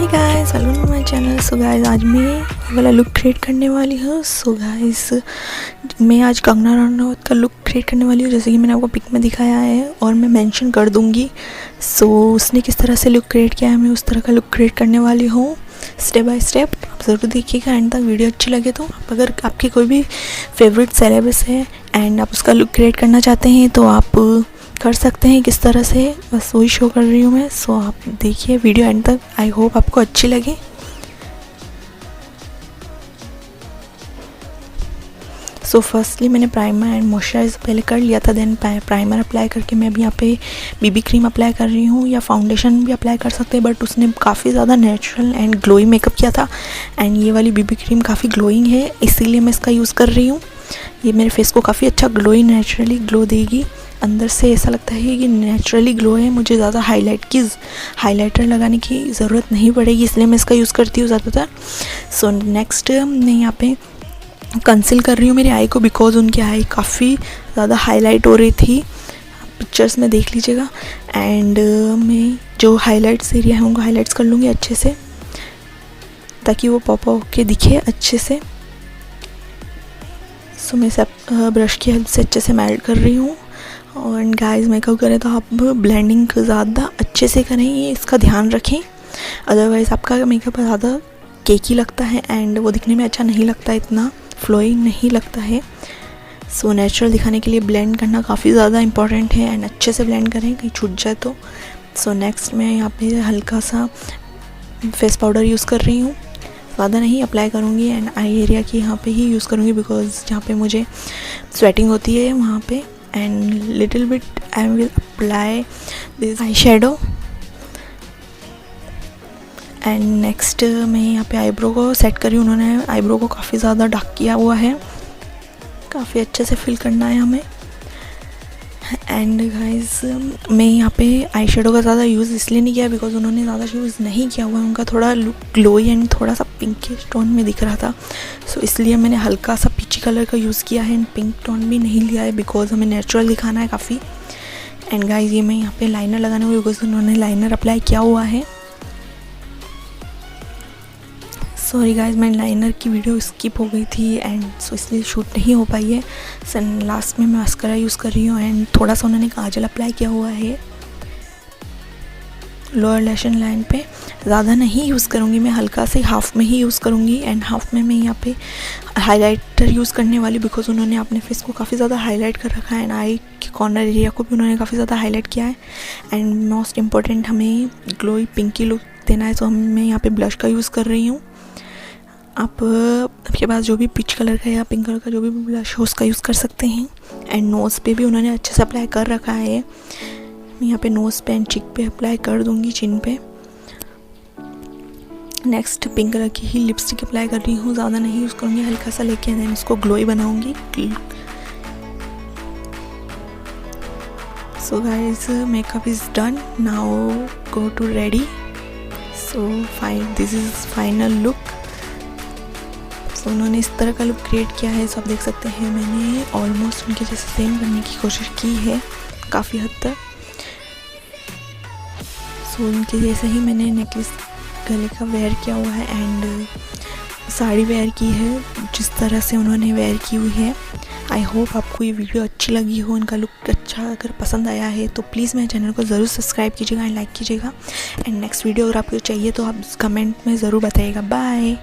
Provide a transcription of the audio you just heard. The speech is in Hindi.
Hi guys, welcome to my channel. So guys, आज मैं ये वाला लुक क्रिएट करने वाली हूँ। सो गाइस, मैं आज कंगना रनौत का लुक क्रिएट करने वाली हूँ, जैसे कि मैंने आपको पिक में दिखाया है और मैं मेंशन कर दूँगी। सो उसने किस तरह से लुक क्रिएट किया है, मैं उस तरह का लुक क्रिएट करने वाली हूँ स्टेप बाय स्टेप। आप ज़रूर देखिएगा एंड तक। वीडियो अच्छी लगे तो अगर आपकी कोई भी फेवरेट सेलेब्स है एंड आप उसका लुक क्रिएट करना चाहते हैं तो आप कर सकते हैं किस तरह से, बस वही शो कर रही हूँ मैं। सो आप देखिए वीडियो एंड तक, आई होप आपको अच्छी लगे। सो फर्स्टली मैंने प्राइमर एंड मॉइस्चराइज़र पहले कर लिया था, देन प्राइमर अप्लाई करके मैं अभी यहाँ पे बीबी क्रीम अप्लाई कर रही हूँ, या फाउंडेशन भी अप्लाई कर सकते हैं, बट उसने काफ़ी ज़्यादा नेचुरल एंड ग्लोई मेकअप किया था। एंड ये वाली बीबी क्रीम काफ़ी ग्लोइंग है, इसीलिए मैं इसका यूज़ कर रही हूँ। ये मेरे फेस को काफ़ी अच्छा ग्लोई, नेचुरली ग्लो देगी। अंदर से ऐसा लगता है कि नेचुरली ग्लो है। मुझे ज़्यादा हाइलाइटर लगाने की ज़रूरत नहीं पड़ेगी, इसलिए मैं इसका यूज़ करती हूँ ज़्यादातर। सो नेक्स्ट मैं यहाँ पे कंसील कर रही हूँ मेरी आई को, बिकॉज उनकी आई काफ़ी ज़्यादा हाईलाइट हो रही थी, पिक्चर्स में देख लीजिएगा। एंड मैं जो हाईलाइट्स एरिया है उनको हाईलाइट्स कर लूँगी अच्छे से, ताकि वो पॉप होके दिखे अच्छे से। सो मैं सब ब्रश की हेल्प से अच्छे से मेल्ट कर रही हूँ। और गाइस, मेकअप करें तो आप ब्लेंडिंग ज़्यादा अच्छे से करें, ये इसका ध्यान रखें, अदरवाइज़ आपका मेकअप ज़्यादा केकी लगता है एंड वो दिखने में अच्छा नहीं लगता, इतना फ्लोइंग नहीं लगता है। सो नेचुरल दिखाने के लिए ब्लेंड करना काफ़ी ज़्यादा इंपॉर्टेंट है एंड अच्छे से ब्लेंड करें, कहीं छूट जाए तो। सो नेक्स्ट मैं यहाँ पे हल्का सा फेस पाउडर यूज़ कर रही हूँ, ज़्यादा नहीं अप्लाई करूँगी एंड आई एरिया की यहाँ पे ही यूज़ करूँगी, बिकॉज जहाँ पे मुझे स्वेटिंग होती है वहाँ पे। And little bit I will apply this eye shadow. And next मैं यहाँ पे आईब्रो को सेट करी हूँ। उन्होंने आईब्रो को काफ़ी ज़्यादा डार्क किया हुआ है, काफ़ी अच्छे से फिल करना है हमें। एंड गाइस, मैं यहाँ पे आई शेडो का ज़्यादा यूज़ इसलिए नहीं किया बिकॉज उन्होंने ज़्यादा यूज़ नहीं किया हुआ है, उनका थोड़ा लुक ग्लोई एंड थोड़ा सा पिंकिश टोन में दिख रहा था। सो इसलिए मैंने हल्का सा पीची कलर का यूज़ किया है एंड पिंक टोन भी नहीं लिया है, बिकॉज हमें नेचुरल दिखाना है काफ़ी। एंड गाइस, ये मैं यहाँ पे लाइनर लगाने हुई, बिकॉज उन्होंने लाइनर अप्लाई किया हुआ है। सॉरी गाइस, मैं लाइनर की वीडियो स्किप हो गई थी एंड सो इसलिए शूट नहीं हो पाई है। सन लास्ट में मैं मास्कारा यूज़ कर रही हूँ एंड थोड़ा सा उन्होंने काजल अप्लाई किया हुआ है लोअर लैशन लाइन पे, ज़्यादा नहीं यूज़ करूँगी मैं, हल्का से हाफ में ही यूज़ करूँगी। एंड हाफ में मैं यहाँ पे हाइलाइटर यूज़ करने वाली, बिकॉज उन्होंने अपने फेस को काफ़ी ज़्यादा हाईलाइट कर रखा है एंड आई के कॉर्नर एरिया को भी उन्होंने काफ़ी ज़्यादा हाईलाइट किया है। एंड मोस्ट इम्पॉर्टेंट, हमें ग्लोई पिंकी लुक देना है, तो मैं यहाँ पे ब्लश का यूज़ कर रही हूँ। आपके पास जो भी पीच कलर का या पिंक कलर का जो भी ब्लश हो उसका यूज़ कर सकते हैं। एंड नोज़ पे भी उन्होंने अच्छे से अप्लाई कर रखा है, मैं यहाँ पे नोज़ पे एंड चिक पे अप्लाई कर दूँगी, चिन पे। नेक्स्ट पिंक कलर की ही लिपस्टिक अप्लाई कर रही हूँ, ज़्यादा नहीं यूज़ करूँगी, हल्का सा लेके देन इसको ग्लोई बनाऊँगी। So guys, makeup is done, now go to ready. So this is final look. तो उन्होंने इस तरह का लुक क्रिएट किया है, सब देख सकते हैं। मैंने ऑलमोस्ट उनके जैसे सेम करने की कोशिश की है काफ़ी हद तक। सो उनके जैसे ही मैंने नेकलेस गले का वेयर किया हुआ है एंड साड़ी वेयर की है जिस तरह से उन्होंने वेयर की हुई है। आई होप आपको ये वीडियो अच्छी लगी हो, इनका लुक अच्छा अगर पसंद आया है तो प्लीज़ मेरे चैनल को ज़रूर सब्सक्राइब कीजिएगा एंड लाइक कीजिएगा। एंड नेक्स्ट वीडियो अगर आपको चाहिए तो आप कमेंट में ज़रूर बताइएगा। बाय।